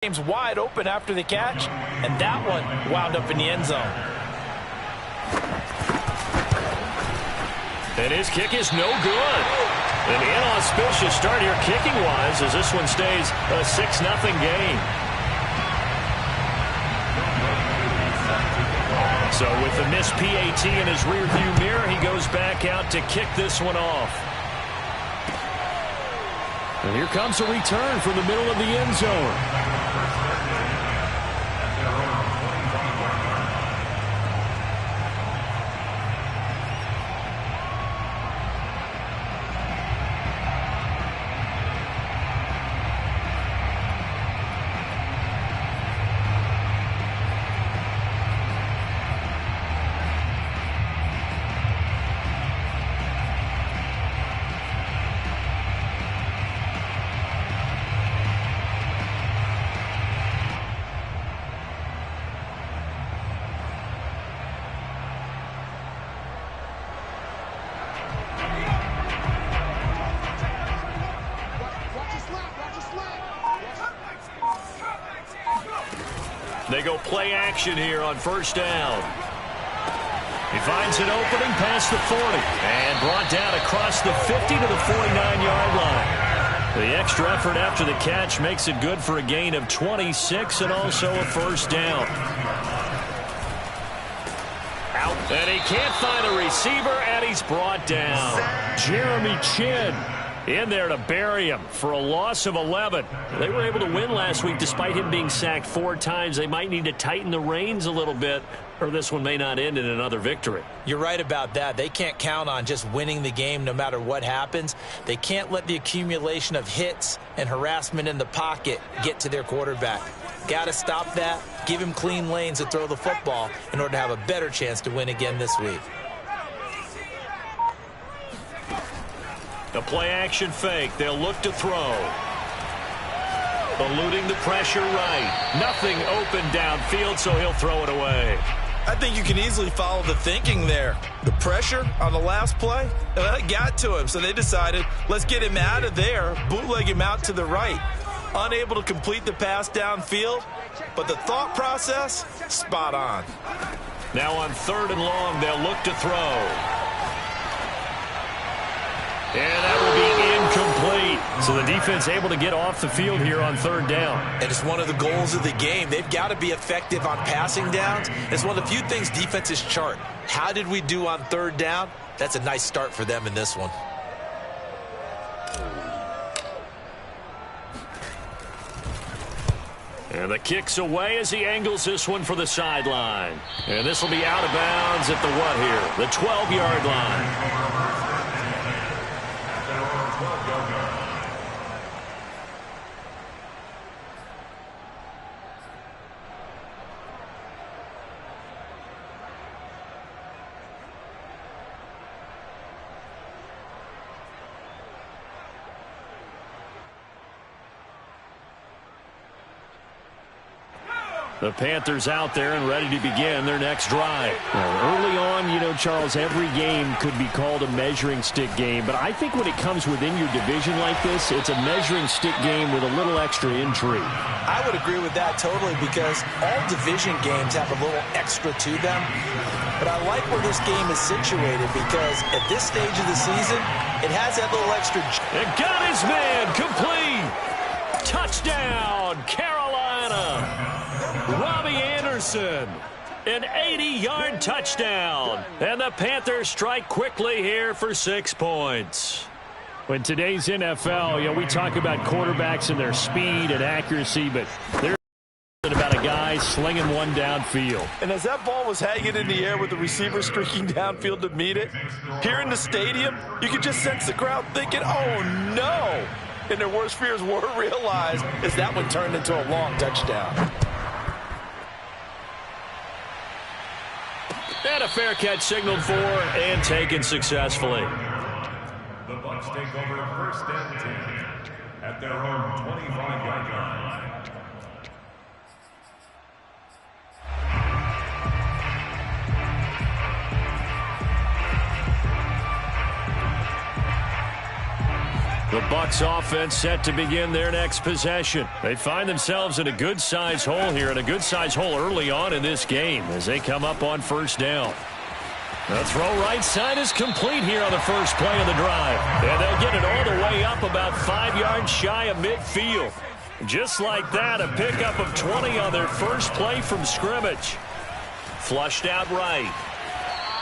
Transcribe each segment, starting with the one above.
Game's wide open after the catch, and that one wound up in the end zone. And his kick is no good. An inauspicious start here kicking-wise as this one stays a 6-0 game. So with the missed PAT in his rearview mirror, he goes back out to kick this one off. And here comes a return from the middle of the end zone. They go play action here on first down. He finds an opening past the 40 and brought down across the 50 to the 49-yard line. The extra effort after the catch makes it good for a gain of 26 and also a first down. Out. And he can't find a receiver, and he's brought down. Jeremy Chin in there to bury him for a loss of 11. They were able to win last week despite him being sacked 4 times. They might need to tighten the reins a little bit, or this one may not end in another victory. You're right about that. They can't count on just winning the game no matter what happens. They can't let the accumulation of hits and harassment in the pocket get to their quarterback. Got to stop that, give him clean lanes to throw the football in order to have a better chance to win again this week. The play-action fake. They'll look to throw. Eluding the pressure right. Nothing open downfield, so he'll throw it away. I think you can easily follow the thinking there. The pressure on the last play, it got to him, so they decided, let's get him out of there, bootleg him out to the right. Unable to complete the pass downfield, but the thought process, spot on. Now on 3rd and long, they'll look to throw. And that will be incomplete. So the defense able to get off the field here on 3rd down. And it's one of the goals of the game. They've got to be effective on passing downs. It's one of the few things defenses chart. How did we do on 3rd down? That's a nice start for them in this one. And the kick's away as he angles this one for the sideline. And this will be out of bounds at the what here? The 12-yard line. The Panthers out there and ready to begin their next drive. Well, early on, you know, Charles, every game could be called a measuring stick game. But I think when it comes within your division like this, it's a measuring stick game with a little extra intrigue. I would agree with that totally because all division games have a little extra to them. But I like where this game is situated because at this stage of the season, it has that little extra. It got his man complete. Touchdown, Carolina. Robbie Anderson, an 80-yard touchdown. And the Panthers strike quickly here for 6 points. In today's NFL, you know, we talk about quarterbacks and their speed and accuracy, but there's about a guy slinging one downfield. And as that ball was hanging in the air with the receiver streaking downfield to meet it, here in the stadium, you could just sense the crowd thinking, oh, no. And their worst fears were realized as that one turned into a long touchdown. And a fair catch signaled for and taken successfully. The Bucs take over 1st and 10 at their own 25-yard line. The Bucs offense set to begin their next possession. They find themselves in a good-sized hole here, and a good-sized hole early on in this game as they come up on first down. The throw right side is complete here on the first play of the drive. And they'll get it all the way up about 5 yards shy of midfield. Just like that, a pickup of 20 on their first play from scrimmage. Flushed out right.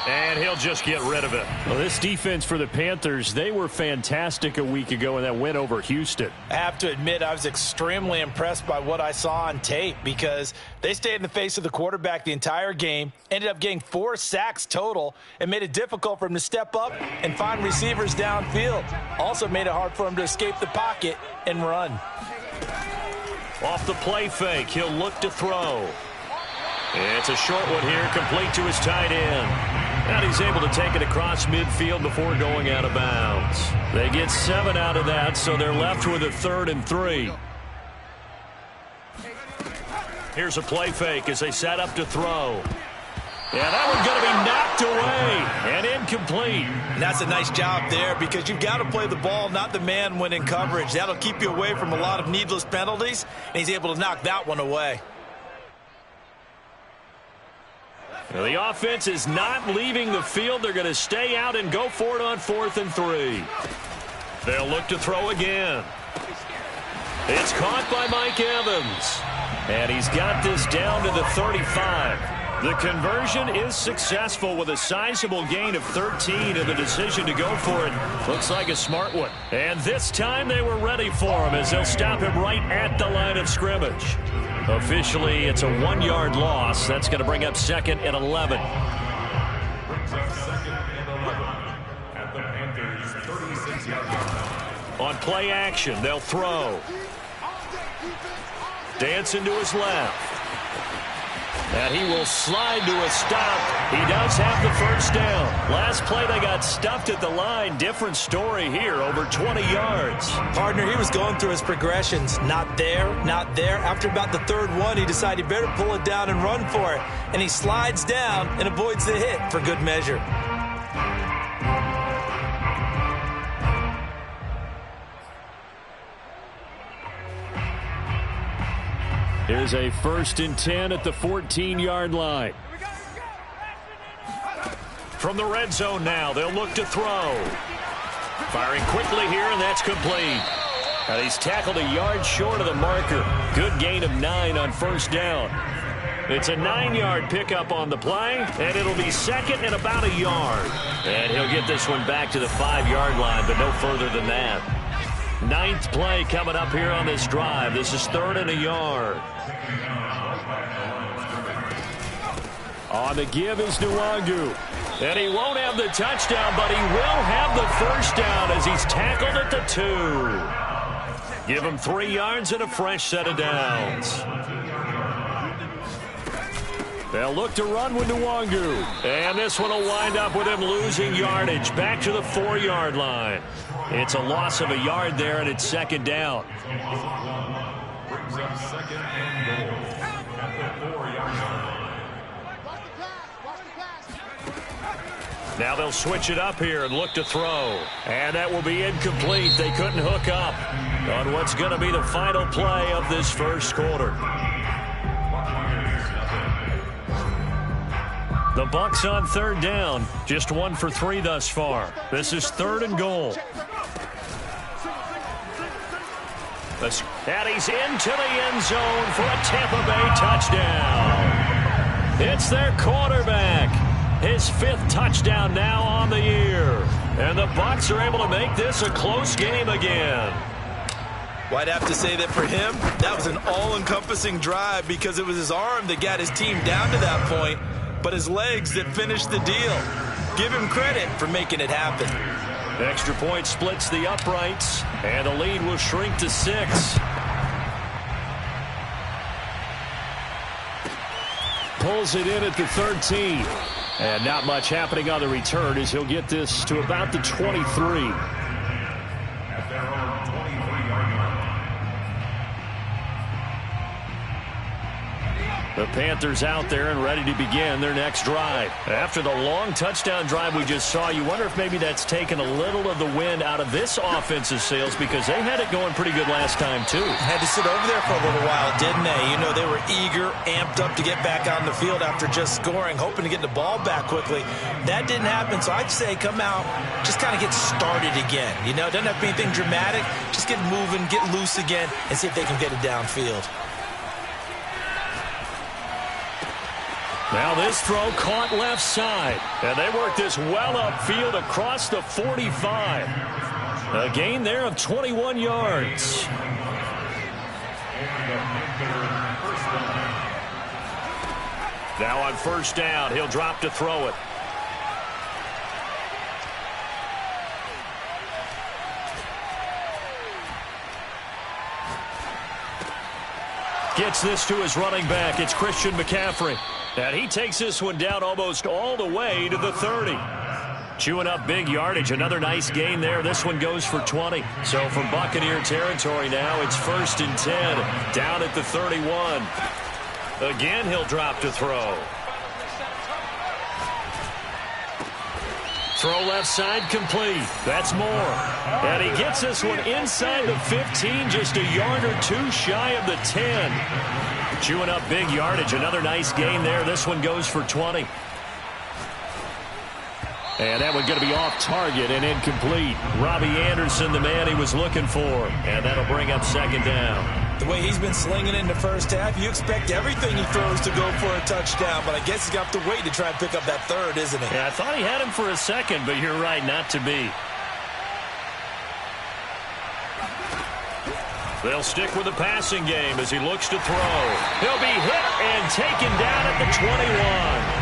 And he'll just get rid of it. Well, this defense for the Panthers, they were fantastic a week ago in that win over Houston. I have to admit, I was extremely impressed by what I saw on tape because they stayed in the face of the quarterback the entire game, ended up getting 4 sacks total, and made it difficult for him to step up and find receivers downfield. Also made it hard for him to escape the pocket and run. Off the play fake, he'll look to throw. It's a short one here, complete to his tight end. And he's able to take it across midfield before going out of bounds. They get 7 out of that, so they're left with a 3rd and 3. Here's a play fake as they set up to throw. Yeah, that one's going to be knocked away and incomplete. And that's a nice job there because you've got to play the ball, not the man when in coverage. That'll keep you away from a lot of needless penalties, and he's able to knock that one away. Now the offense is not leaving the field. They're going to stay out and go for it on 4th and 3. They'll look to throw again. It's caught by Mike Evans. And he's got this down to the 35. The conversion is successful with a sizable gain of 13, and the decision to go for it looks like a smart one. And this time they were ready for him as they'll stop him right at the line of scrimmage. Officially, it's a 1-yard loss. That's going to bring up 2nd and 11. Brings up 2nd and 11 at the Panthers' 36-yard line. On play action, they'll throw. Dancing to his left. And he will slide to a stop. He does have the first down. Last play, they got stuffed at the line. Different story here, over 20 yards. Partner, he was going through his progressions. Not there, not there. After about the 3rd one, he decided he better pull it down and run for it. And he slides down and avoids the hit for good measure. Here's a 1st and 10 at the 14-yard line. From the red zone now, they'll look to throw. Firing quickly here, and that's complete. And he's tackled a yard short of the marker. Good gain of 9 on first down. It's a 9-yard pickup on the play, and it'll be 2nd and about a yard. And he'll get this one back to the 5-yard line, but no further than that. 9th play coming up here on this drive. This is 3rd and a yard. On the give is Nwangu. And he won't have the touchdown, but he will have the first down as he's tackled at the 2. Give him 3 yards and a fresh set of downs. They'll look to run with Nwangu. And this one will wind up with him losing yardage back to the 4-yard line. It's a loss of a yard there, and it's 2nd down. Brings up 2nd and goal at the 4-yard line. Now they'll switch it up here and look to throw. And that will be incomplete. They couldn't hook up on what's going to be the final play of this first quarter. The Bucs on 3rd down. Just 1 for 3 thus far. This is 3rd and goal. And he's into the end zone for a Tampa Bay touchdown. It's their quarterback. His 5th touchdown now on the year. And the Bucs are able to make this a close game again. Well, I'd have to say that for him, that was an all-encompassing drive because it was his arm that got his team down to that point, but his legs that finished the deal. Give him credit for making it happen. Extra point splits the uprights, and the lead will shrink to 6. Pulls it in at the 13. And not much happening on the return as he'll get this to about the 23. At their own 23-yard The Panthers out there and ready to begin their next drive. After the long touchdown drive we just saw, you wonder if maybe that's taken a little of the wind out of this offensive sails, because they had it going pretty good last time too. Had to sit over there for a little while, didn't they? You know, they were eager, amped up to get back on the field after just scoring, hoping to get the ball back quickly. That didn't happen, so I'd say come out, just kind of get started again. You know, it doesn't have to be anything dramatic. Just get moving, get loose again, and see if they can get it downfield. Now this throw caught left side. And they work this well upfield across the 45. A gain there of 21 yards. Now on first down, he'll drop to throw it. Gets this to his running back. It's Christian McCaffrey. And he takes this one down almost all the way to the 30. Chewing up big yardage. Another nice gain there. This one goes for 20. So from Buccaneer territory now, it's 1st and 10. Down at the 31. Again, he'll drop to throw. Throw left side complete. That's Moore. And he gets this one inside the 15, just a yard or two shy of the 10. Chewing up big yardage. Another nice gain there. This one goes for 20. And that one going to be off target and incomplete. Robbie Anderson, the man he was looking for. And that'll bring up 2nd down. The way he's been slinging in the first half, you expect everything he throws to go for a touchdown, but I guess he's got to wait to try and pick up that 3rd, isn't he? Yeah, I thought he had him for a second, but you're right, not to be. They'll stick with the passing game as he looks to throw. He'll be hit and taken down at the 21.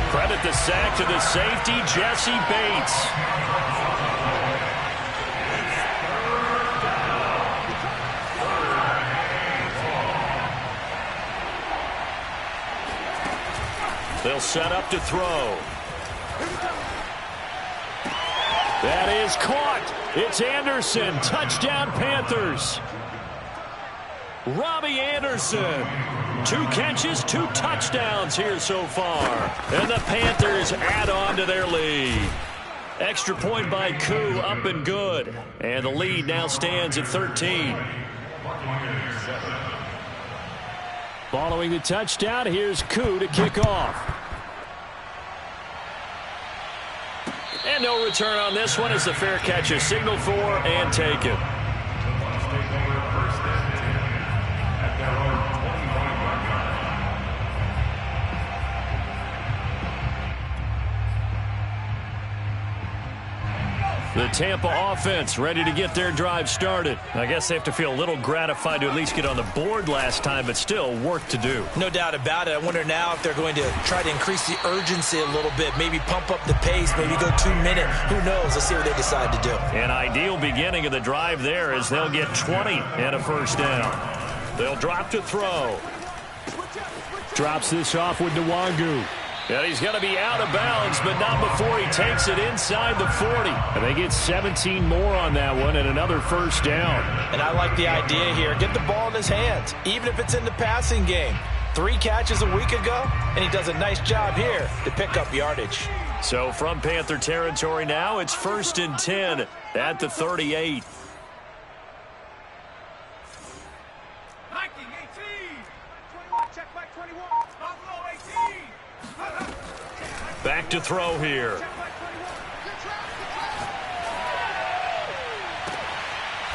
Credit the sack to the safety, Jesse Bates. They'll set up to throw. That is caught. It's Anderson. Touchdown, Panthers. Robbie Anderson. 2 catches, 2 touchdowns here so far. And the Panthers add on to their lead. Extra point by Koo, up and good. And the lead now stands at 13. Following the touchdown, here's Koo to kick off. And no return on this one as the fair catch is signaled for and taken. The Tampa offense ready to get their drive started. I guess they have to feel a little gratified to at least get on the board last time, but still work to do. No doubt about it. I wonder now if they're going to try to increase the urgency a little bit, maybe pump up the pace, maybe go 2-minute. Who knows? Let's see what they decide to do. An ideal beginning of the drive there as they'll get 20 and a first down. They'll drop to throw. Drops this off with Nwangu. And he's going to be out of bounds, but not before he takes it inside the 40. And they get 17 more on that one and another first down. And I like the idea here. Get the ball in his hands, even if it's in the passing game. 3 catches a week ago, and he does a nice job here to pick up yardage. So from Panther territory now, it's 1st and 10 at the 38. Back to throw here.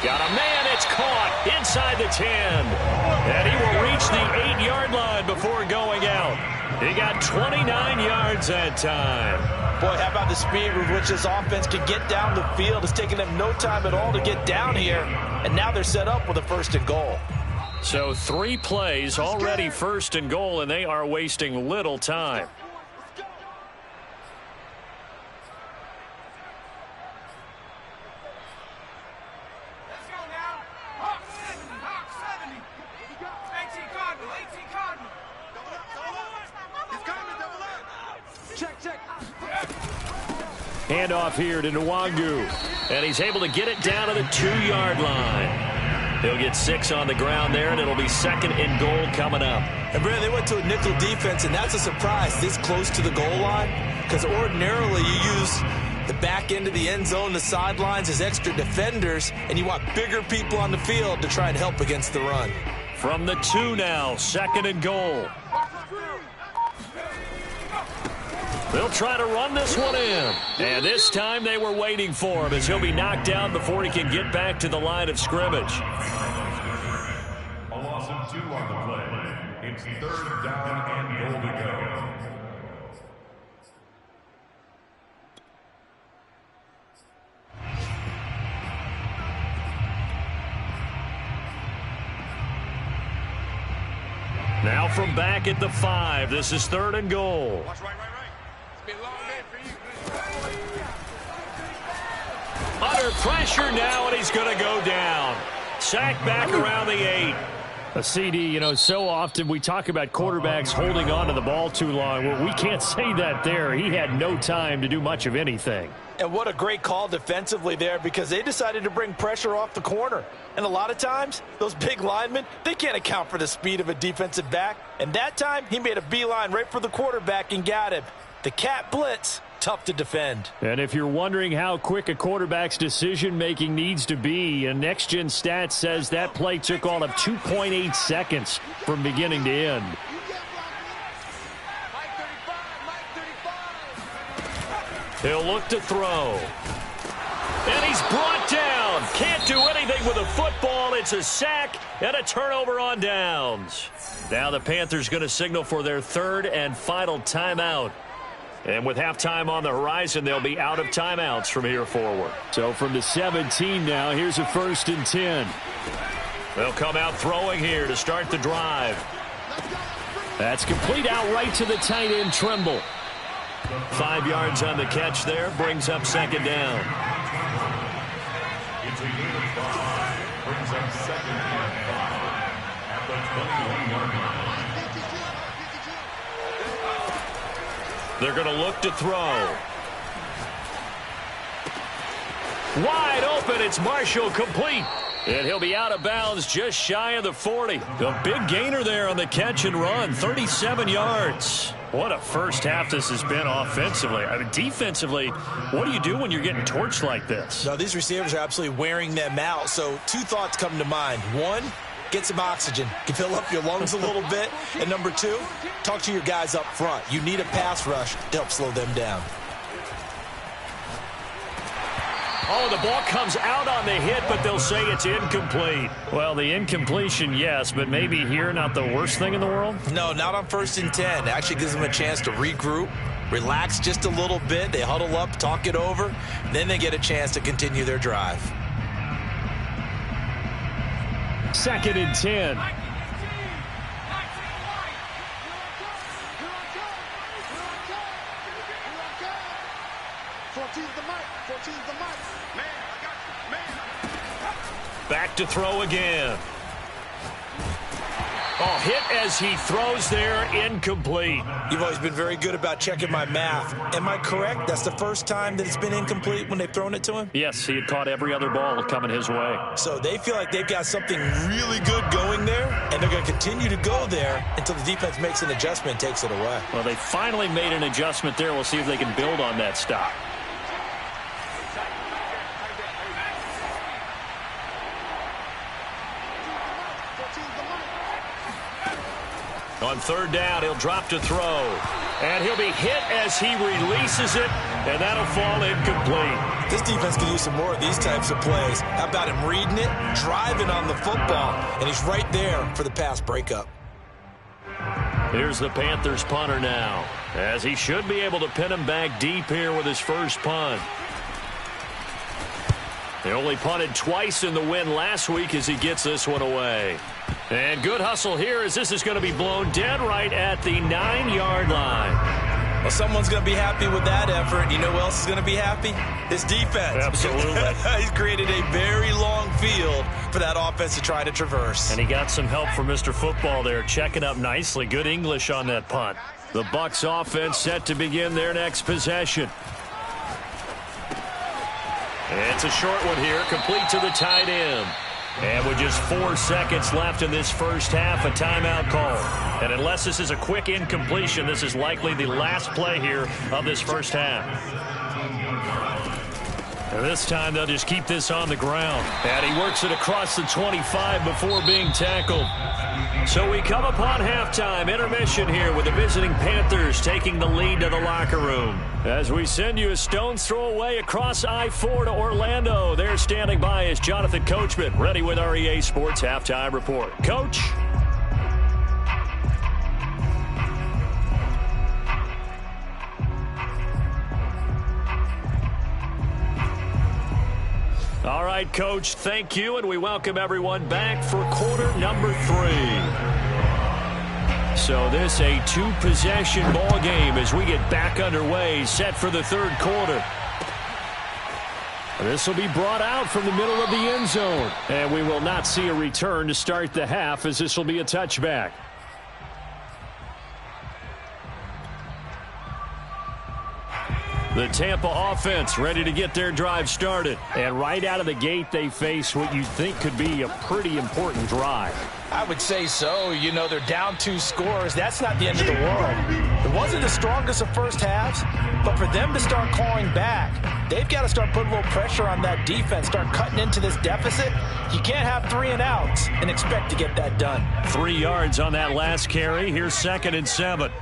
Got a man, it's caught inside the 10. And he will reach the 8-yard line before going out. He got 29 yards that time. Boy, how about the speed with which this offense can get down the field? It's taking them no time at all to get down here. And now they're set up with a 1st and goal. So 3 plays already 1st and goal, and they are wasting little time. Handoff here to Nwangu. And he's able to get it down to the 2-yard line. He'll get 6 on the ground there, and it'll be 2nd and goal coming up. And Brad, they went to a nickel defense, and that's a surprise this close to the goal line, because ordinarily you use the back end of the end zone, the sidelines as extra defenders, and you want bigger people on the field to try and help against the run. From the 2 now, 2nd and goal. They'll try to run this one in. And this time they were waiting for him as he'll be knocked down before he can get back to the line of scrimmage. A loss of 2 on the play. It's 3rd down and goal to go. Now from back at the 5, this is 3rd and goal. Watch right. It's been a long day for you. Under pressure now, and he's going to go down. Sacked back around the 8. A CD, you know, so often we talk about quarterbacks holding on to the ball too long. Well, we can't say that there. He had no time to do much of anything. And what a great call defensively there, because they decided to bring pressure off the corner. And a lot of times, those big linemen, they can't account for the speed of a defensive back. And that time, he made a beeline right for the quarterback and got him. The cat blitz, tough to defend. And if you're wondering how quick a quarterback's decision-making needs to be, a next-gen stat says that play took all of 2.8 seconds from beginning to end. He'll look to throw. And he's brought down. Can't do anything with a football. It's a sack and a turnover on downs. Now the Panthers going to signal for their 3rd and final timeout. And with halftime on the horizon, they'll be out of timeouts from here forward. So from the 17 now, here's a 1st and 10. They'll come out throwing here to start the drive. That's complete out right to the tight end, Trimble. 5 yards on the catch there, brings up 2nd down. It's a gain of 5. Brings up 2nd and 5 at the 21-yard line. They're going to look to throw. Wide open, it's Marshall, complete. And he'll be out of bounds just shy of the 40. The big gainer there on the catch and run, 37 yards. What a first half this has been offensively. I mean, defensively, what do you do when you're getting torched like this? No, these receivers are absolutely wearing them out. So 2 thoughts come to mind. 1, get some oxygen. You can fill up your lungs a little bit. And number 2, talk to your guys up front. You need a pass rush to help slow them down. Oh, the ball comes out on the hit, but they'll say it's incomplete. Well, the incompletion, yes, but maybe here not the worst thing in the world? No, not on 1st and 10. It actually gives them a chance to regroup, relax just a little bit. They huddle up, talk it over. Then they get a chance to continue their drive. 2nd and 10. Back to throw again. Oh, hit as he throws there, incomplete. You've always been very good about checking my math. Am I correct? That's the first time that it's been incomplete when they've thrown it to him? Yes, he had caught every other ball coming his way. So they feel like they've got something really good going there, and they're going to continue to go there until the defense makes an adjustment and takes it away. Well, they finally made an adjustment there. We'll see if they can build on that stop. On 3rd down, he'll drop to throw. And he'll be hit as he releases it, and that'll fall incomplete. This defense could use some more of these types of plays. How about him reading it, driving on the football, and he's right there for the pass breakup. Here's the Panthers punter now, as he should be able to pin him back deep here with his first punt. They only punted twice in the win last week as he gets this one away. And good hustle here as this is going to be blown dead right at the 9-yard line. Well, someone's going to be happy with that effort. You know who else is going to be happy? His defense. Absolutely. He's created a very long field for that offense to try to traverse. And he got some help from Mr. Football there, checking up nicely. Good English on that punt. The Bucs offense set to begin their next possession. It's a short one here, complete to the tight end. And with just 4 seconds left in this first half, a timeout call. And unless this is a quick incompletion, this is likely the last play here of this first half. And this time they'll just keep this on the ground. And he works it across the 25 before being tackled. So we come upon halftime, intermission here with the visiting Panthers taking the lead to the locker room. As we send you a stone's throw away across I-4 to Orlando. There standing by is Jonathan Coachman, ready with our EA Sports Halftime Report. Coach? All right, Coach, thank you, and we welcome everyone back for quarter number 3. So this a 2-possession ball game as we get back underway, set for the third quarter. This will be brought out from the middle of the end zone, and we will not see a return to start the half as this will be a touchback. The Tampa offense ready to get their drive started. And right out of the gate, they face what you think could be a pretty important drive. I would say so. You know, they're down 2 scores. That's not the end of the world. It wasn't the strongest of first halves, but for them to start clawing back, they've got to start putting a little pressure on that defense, start cutting into this deficit. You can't have 3 and outs and expect to get that done. 3 yards on that last carry. Here's 2nd and 7.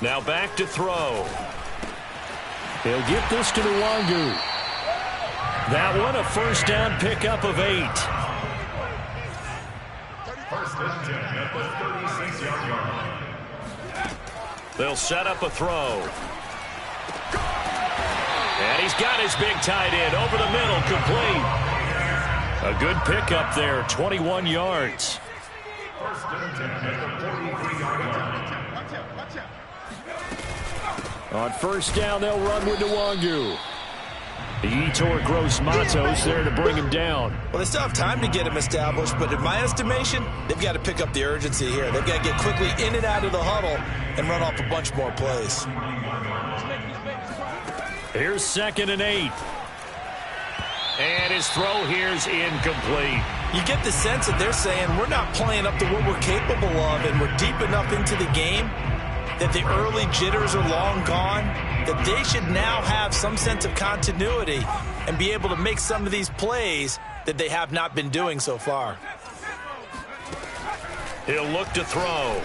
Now back to throw. He'll get this to Nwangu. That one a first down pickup of 8. First and 10 at the 36-yard line. They'll set up a throw. And he's got his big tight end over the middle, complete. A good pickup there, 21 yards. First and 10 at the 43-yard line. On first down, they'll run with Nwangu. Yetur Gross-Matos there to bring him down. Well, they still have time to get him established, but in my estimation, they've got to pick up the urgency here. They've got to get quickly in and out of the huddle and run off a bunch more plays. Here's 2nd and 8. And his throw here's incomplete. You get the sense that they're saying we're not playing up to what we're capable of, and we're deep enough into the game that the early jitters are long gone, that they should now have some sense of continuity and be able to make some of these plays that they have not been doing so far. He'll look to throw.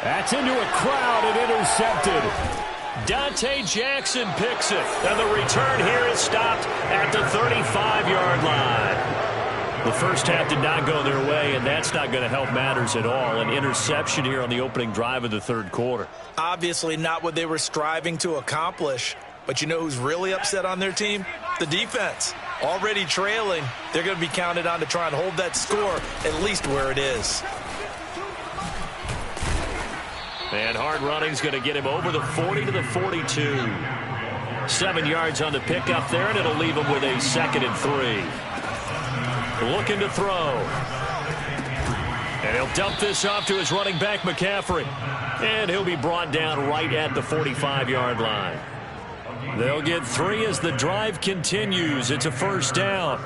That's into a crowd and intercepted. Dante Jackson picks it. And the return here is stopped at the 35-yard line. The first half did not go their way, and that's not going to help matters at all. An interception here on the opening drive of the third quarter. Obviously not what they were striving to accomplish, but you know who's really upset on their team? The defense. Already trailing, they're going to be counted on to try and hold that score at least where it is. And hard running's going to get him over the 40 to the 42. 7 yards on the pickup there, and it'll leave him with a 2nd and 3. Looking to throw. And he'll dump this off to his running back, McCaffrey. And he'll be brought down right at the 45-yard line. They'll get 3 as the drive continues. It's a first down.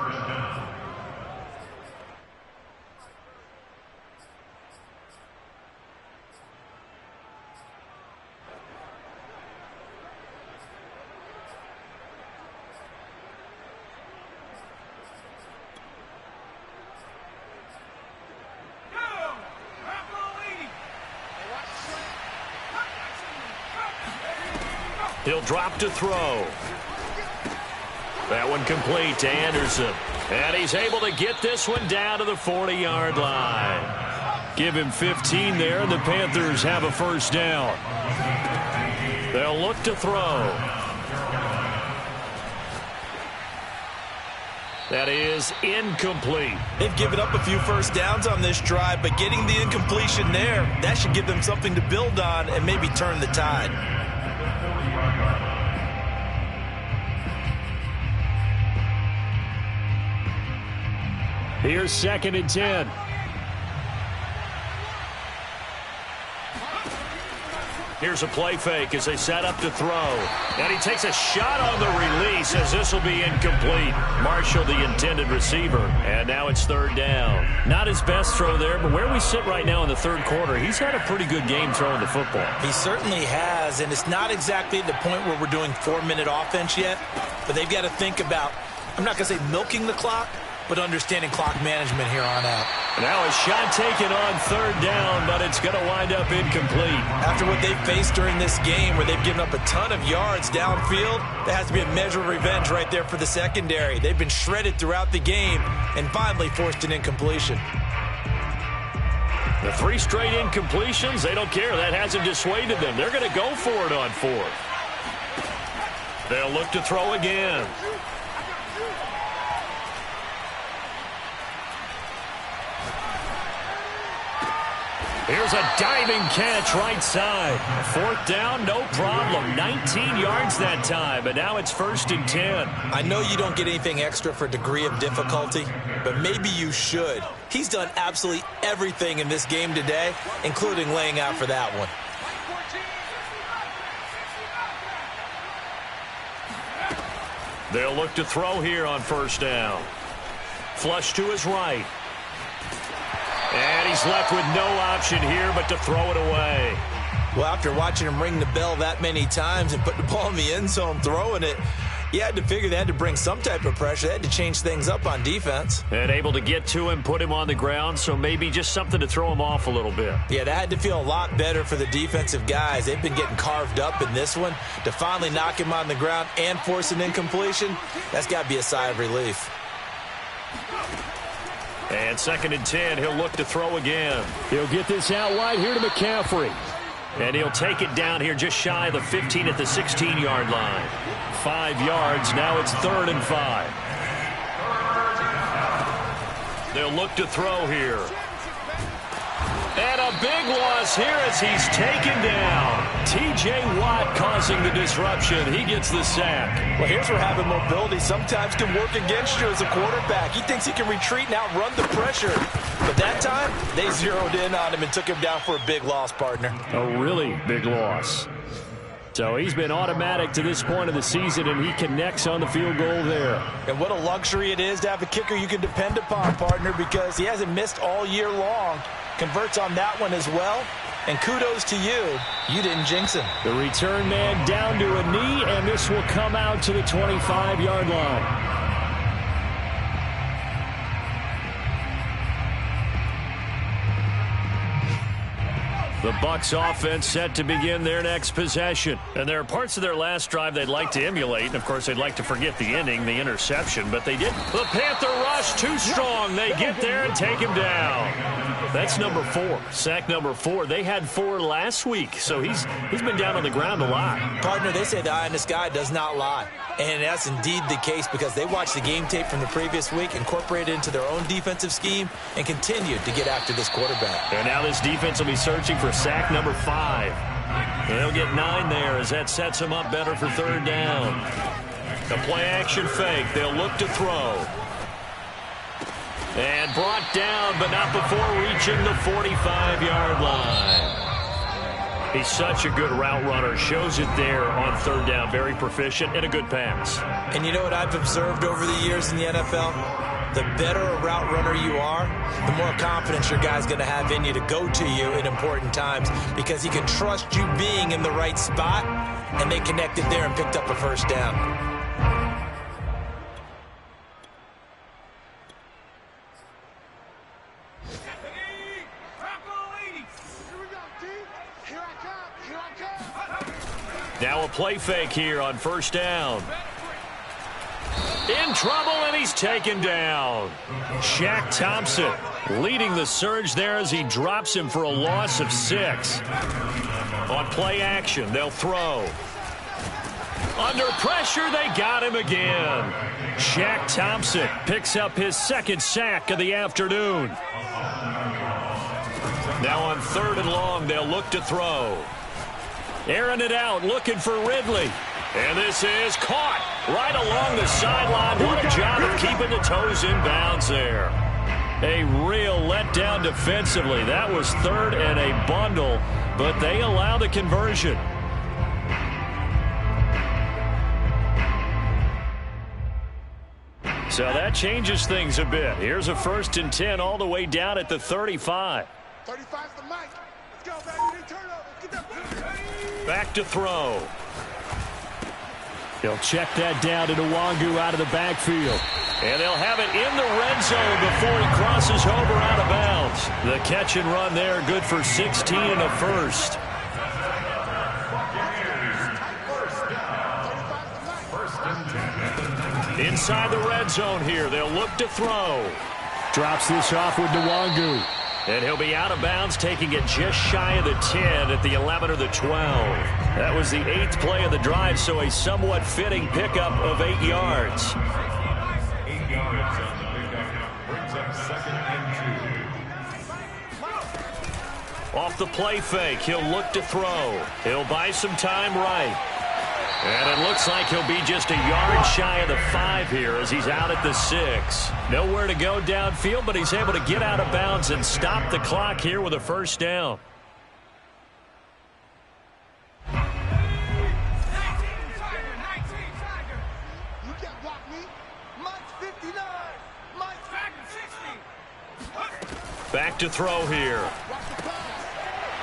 He'll drop to throw. That one complete to Anderson. And he's able to get this one down to the 40-yard line. Give him 15 there, and the Panthers have a first down. They'll look to throw. That is incomplete. They've given up a few first downs on this drive, but getting the incompletion there, that should give them something to build on and maybe turn the tide. Here's 2nd and 10. Here's a play fake as they set up to throw. And he takes a shot on the release as this will be incomplete. Marshall, the intended receiver. And now it's third down. Not his best throw there, but where we sit right now in the third quarter, he's had a pretty good game throwing the football. He certainly has, and it's not exactly the point where we're doing 4-minute offense yet, but they've got to think about, I'm not going to say milking the clock, but understanding clock management here on out. Now a shot taken on third down, but it's going to wind up incomplete. After what they've faced during this game where they've given up a ton of yards downfield, there has to be a measure of revenge right there for the secondary. They've been shredded throughout the game and finally forced an incompletion. The 3 straight incompletions, they don't care. That hasn't dissuaded them. They're going to go for it on 4th. They'll look to throw again. Here's a diving catch right side. 4th down, no problem. 19 yards that time, but now it's 1st and 10. I know you don't get anything extra for degree of difficulty, but maybe you should. He's done absolutely everything in this game today, including laying out for that one. They'll look to throw here on 1st down. Flush to his right. And he's left with no option here but to throw it away. Well, after watching him ring the bell that many times and put the ball in the end zone throwing it, you had to figure they had to bring some type of pressure. They had to change things up on defense. And able to get to him, put him on the ground, so maybe just something to throw him off a little bit. Yeah, that had to feel a lot better for the defensive guys. They've been getting carved up in this one. To finally knock him on the ground and force an incompletion, that's got to be a sigh of relief. And 2nd and 10, he'll look to throw again. He'll get this out wide here to McCaffrey. And he'll take it down here just shy of the 15 at the 16-yard line. 5 yards, now it's 3rd and 5. They'll look to throw here. And a big loss here as he's taken down. T.J. Watt causing the disruption. He gets the sack. Well, here's where having mobility sometimes can work against you as a quarterback. He thinks he can retreat and outrun the pressure. But that time, they zeroed in on him and took him down for a big loss, partner. A really big loss. So he's been automatic to this point of the season, and he connects on the field goal there. And what a luxury it is to have a kicker you can depend upon, partner, because he hasn't missed all year long. Converts on that one as well. And kudos to you. You didn't jinx him. The return man down to a knee, and this will come out to the 25-yard line. The Bucs offense set to begin their next possession. And there are parts of their last drive they'd like to emulate. And, of course, they'd like to forget the ending, the interception. But they didn't. The Panther rush too strong. They get there and take him down. That's number 4. Sack number 4. They had 4 last week. So he's been down on the ground a lot. Partner, they say the eye in the sky does not lie. And that's indeed the case because they watched the game tape from the previous week, incorporated it into their own defensive scheme, and continued to get after this quarterback. And now this defense will be searching for sack number 5. They'll get 9 there as that sets them up better for 3rd down. A play-action fake. They'll look to throw. And brought down, but not before reaching the 45-yard line. He's such a good route runner. Shows it there on 3rd down. Very proficient and a good pass. And you know what I've observed over the years in the NFL? The better a route runner you are, the more confidence your guy's going to have in you to go to you in important times because he can trust you being in the right spot, and they connected there and picked up a 1st down. Now a play fake here on 1st down. In trouble, and he's taken down. Shaq Thompson leading the surge there as he drops him for a loss of 6. On play action, they'll throw. Under pressure, they got him again. Shaq Thompson picks up his 2nd sack of the afternoon. Now on 3rd and long, they'll look to throw. Airing it out, looking for Ridley. And this is caught right along the sideline. What a job of keeping the toes in bounds there. A real letdown defensively. That was third and a bundle, but they allow the conversion. So that changes things a bit. Here's a 1st and 10 all the way down at the 35. 35's the mic. Let's go, baby. Turnover. Get that. Back to throw. He'll check that down to Nwangu out of the backfield. And they'll have it in the red zone before he crosses over out of bounds. The catch and run there, good for 16 and a first. Inside the red zone here, they'll look to throw. Drops this off with Nwangu. And he'll be out of bounds, taking it just shy of the 10 at the 11 or the 12. That was the 8th play of the drive, so a somewhat fitting pickup of 8 yards. 8 yards on the pickup. Brings up 2nd and 2. Off the play fake, he'll look to throw. He'll buy some time right. And it looks like he'll be just a yard shy of the 5 here as he's out at the 6. Nowhere to go downfield, but he's able to get out of bounds and stop the clock here with a 1st down. Back to throw here.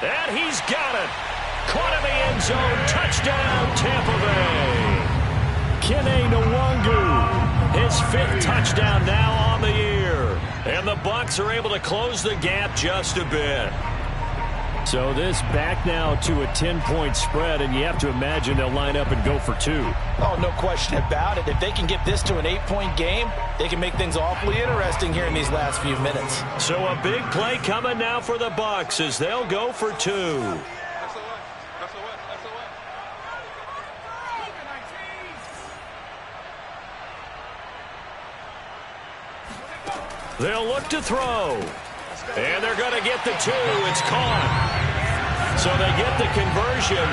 And he's got it. Caught in the end zone. Touchdown, Tampa Bay. Kene Nwangu. His 5th touchdown now on the year. And the Bucs are able to close the gap just a bit. So this back now to a 10-point spread, and you have to imagine they'll line up and go for 2. Oh, no question about it. If they can get this to an 8-point game, they can make things awfully interesting here in these last few minutes. So a big play coming now for the Bucs as they'll go for 2. They'll look to throw. And they're going to get the 2. It's caught. So they get the conversion.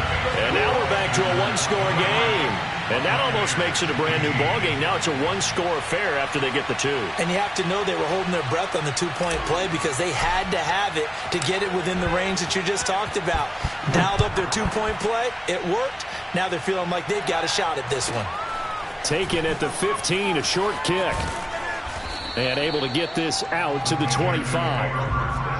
And now we're back to a 1-score game. And that almost makes it a brand new ball game. Now it's a 1-score affair after they get the 2. And you have to know they were holding their breath on the 2-point play because they had to have it to get it within the range that you just talked about. Dialed up their 2-point play. It worked. Now they're feeling like they've got a shot at this one. Taken at the 15, a short kick. And able to get this out to the 25.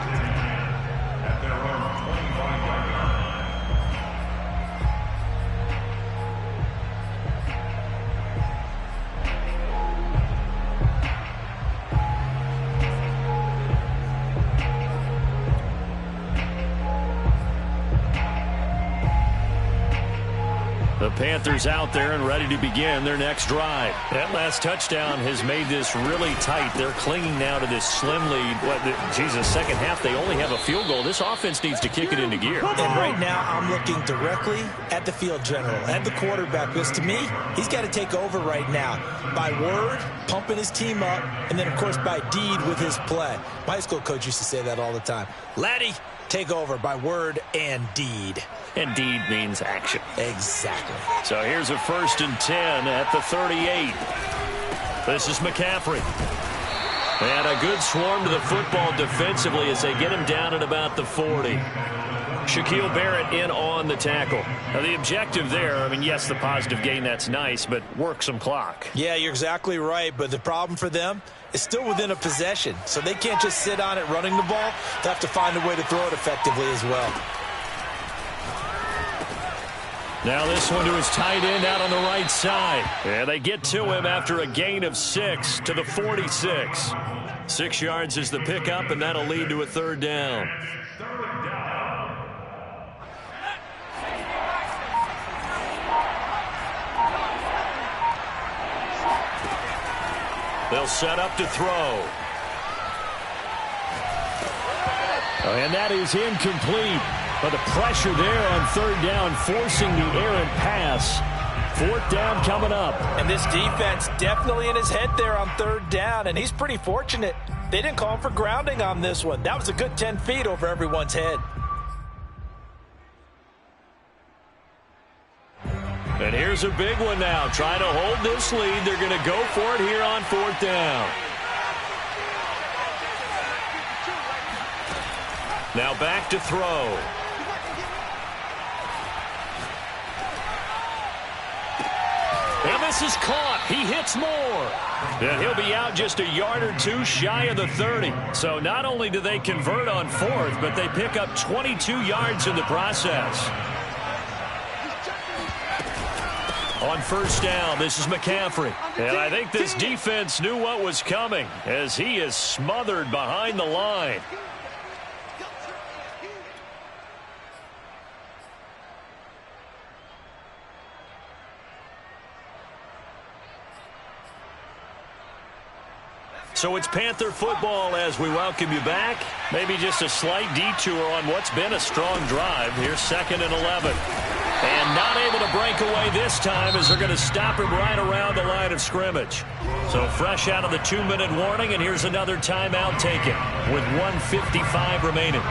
The Panthers out there and ready to begin their next drive. That last touchdown has made this really tight. They're clinging now to this slim lead. Second half, they only have a field goal. This offense needs to kick it into gear. And right now, I'm looking directly at the field general, at the quarterback, because to me, he's got to take over right now. By word, pumping his team up, and then, of course, by deed with his play. My high school coach used to say that all the time. Laddie, take over by word and deed. And deed means action. Exactly. So here's a 1st and 10 at the 38. This is McCaffrey. And a good swarm to the football defensively as they get him down at about the 40. Shaquille Barrett in on the tackle. Now the objective there, I mean, yes, the positive gain, that's nice, but work some clock. Yeah, you're exactly right, but the problem for them is still within a possession. So they can't just sit on it running the ball. They'll have to find a way to throw it effectively as well. Now this one to his tight end out on the right side. And they get to him after a gain of 6 to the 46. 6 yards is the pickup, and that'll lead to a 3rd down. They'll set up to throw. And that is incomplete. But the pressure there on 3rd down, forcing the errant pass. 4th down coming up. And this defense definitely in his head there on 3rd down, and he's pretty fortunate. They didn't call him for grounding on this one. That was a good 10 feet over everyone's head. And here's a big one now. Trying to hold this lead. They're going to go for it here on 4th down. Now back to throw. And this is caught. He hits more. And he'll be out just a yard or two shy of the 30. So not only do they convert on fourth, but they pick up 22 yards in the process. On first down, this is McCaffrey. And I think this defense knew what was coming as he is smothered behind the line. So it's Panther football as we welcome you back. Maybe just a slight detour on what's been a strong drive. Here's 2nd and 11. And not able to break away this time as they're going to stop him right around the line of scrimmage. So fresh out of the 2-minute warning, and here's another timeout taken with 1:55 remaining.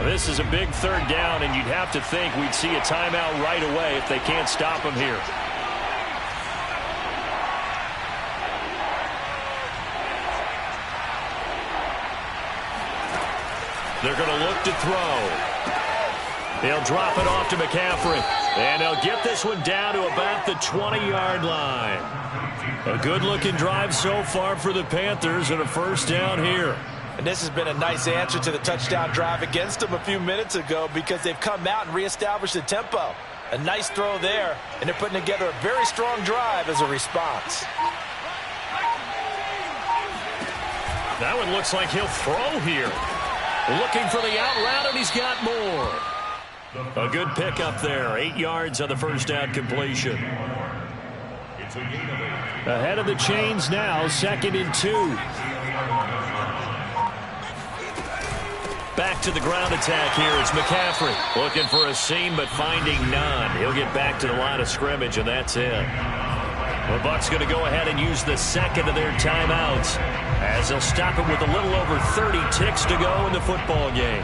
This is a big 3rd down, and you'd have to think we'd see a timeout right away if they can't stop him here. They're going to look to throw. They'll drop it off to McCaffrey, and they'll get this one down to about the 20-yard line. A good-looking drive so far for the Panthers, and a first down here. And this has been a nice answer to the touchdown drive against them a few minutes ago because they've come out and reestablished the tempo. A nice throw there, and they're putting together a very strong drive as a response. That one looks like he'll throw here. Looking for the out route, and he's got more. A good pickup there. 8 yards on the first down completion. Ahead of the chains now, 2nd and 2. Back to the ground attack here. It's McCaffrey looking for a seam but finding none. He'll get back to the line of scrimmage, and that's it. The Bucs going to go ahead and use the 2nd of their timeouts as they'll stop it with a little over 30 ticks to go in the football game.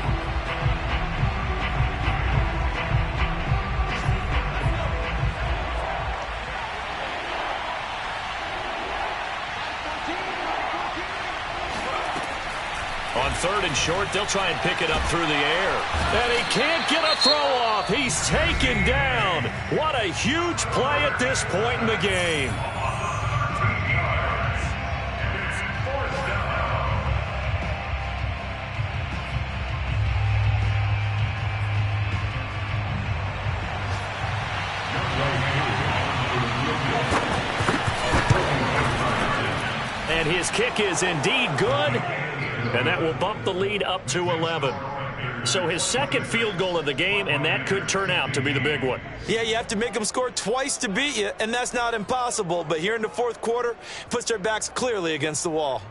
On 3rd and short, they'll try and pick it up through the air. And he can't get a throw off. He's taken down. What a huge play at this point in the game. And his kick is indeed good. And that will bump the lead up to 11. So his 2nd field goal of the game, and that could turn out to be the big one. Yeah, you have to make them score twice to beat you, and that's not impossible. But here in the 4th quarter, puts their backs clearly against the wall.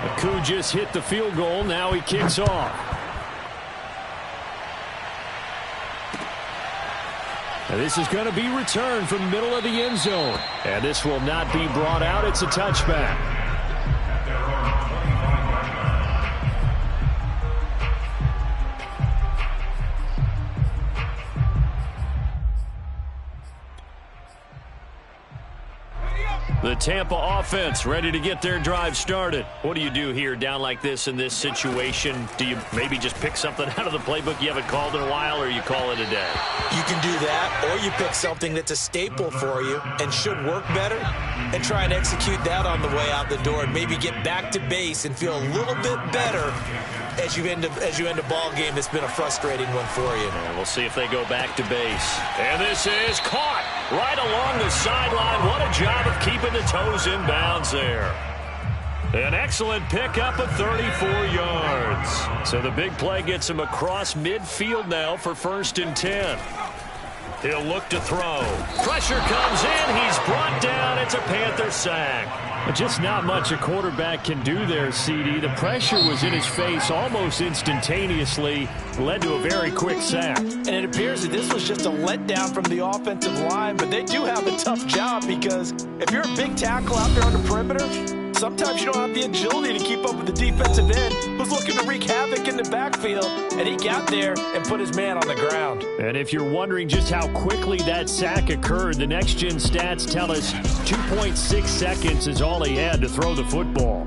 Aku just hit the field goal. Now he kicks off. And this is going to be returned from the middle of the end zone. And this will not be brought out. It's a touchback. The Tampa offense ready to get their drive started. What do you do here down like this in this situation? Do you maybe just pick something out of the playbook you haven't called in a while, or you call it a day? You can do that, or you pick something that's a staple for you and should work better and try and execute that on the way out the door and maybe get back to base and feel a little bit better as you end a ball game that's been a frustrating one for you. And we'll see if they go back to base. And this is caught right along the sideline. What a job of keeping the toes in bounds there. An excellent pickup of 34 yards. So the big play gets him across midfield now for 1st and 10. He'll look to throw. Pressure comes in. He's brought down at It's a Panther sack. Just not much a quarterback can do there, CD. The pressure was in his face almost instantaneously, led to a very quick sack. And it appears that this was just a letdown from the offensive line, but they do have a tough job because if you're a big tackle out there on the perimeter, sometimes you don't have the agility to keep up with the defensive end who's looking to wreak havoc in the backfield, and he got there and put his man on the ground. And if you're wondering just how quickly that sack occurred, the next-gen stats tell us 2.6 seconds is all he had to throw the football.